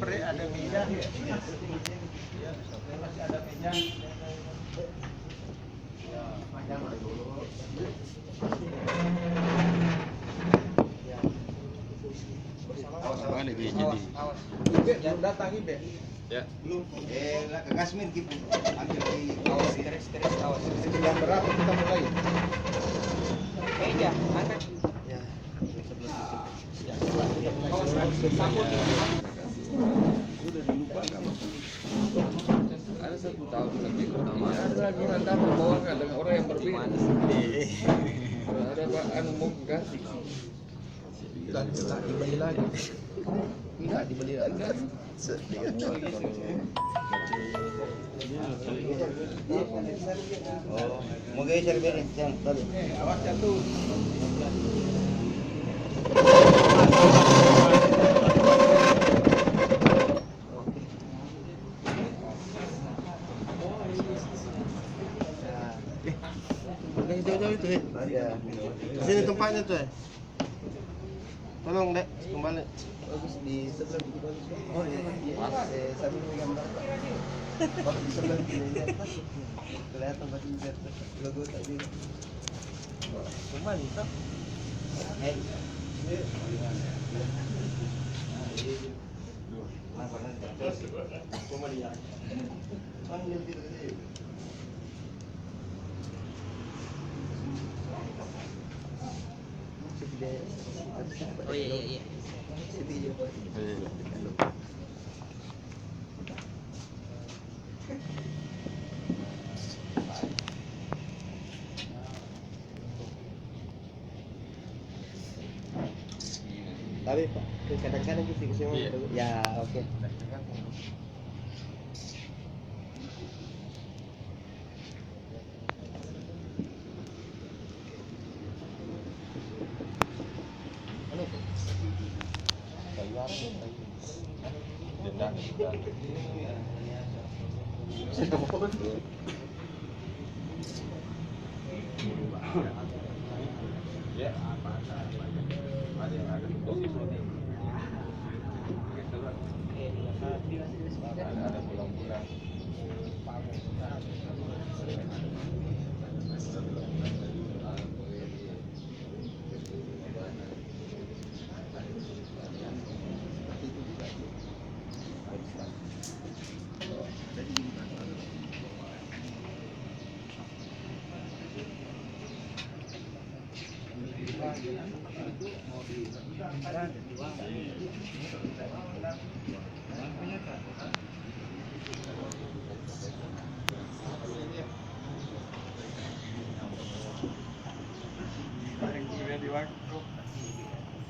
Ini ada meja ya. Ya, masih ada meja. Ya, panjang dulu. Balik jadi. Awas. Jangan datang Ibe. Ya. Belum. Lah ke Kasmin gitu. Ambil di Awas, terus awas. Jam berapa kita mulai? Meja, angkat. Ya. Awas, sambut. Sudah dilupa kan? Ada 1 tahun lebih pertama. Ada lagi nanti membawakan dengan orang yang berbeda. Ada Pak Anu mau ganti. Tak dibeli lagi. Enggak dibeli lagi. Oh, mau geser beres yang tadi. Awas jatuh. Yang jauh-jauh itu ya. Sini tempatnya tuh. Tolong, Dek, kembali. Bagus di sebelah itu bagus. Oh iya. Sambil gambar. Bagus di sebelah ini. Kelihatan bagus logo tadi. Mantap. Oh iya. Tapi Pak, kadang-kadang gitu ke sini. Ya, oke. Ya, ada bulan-bulan.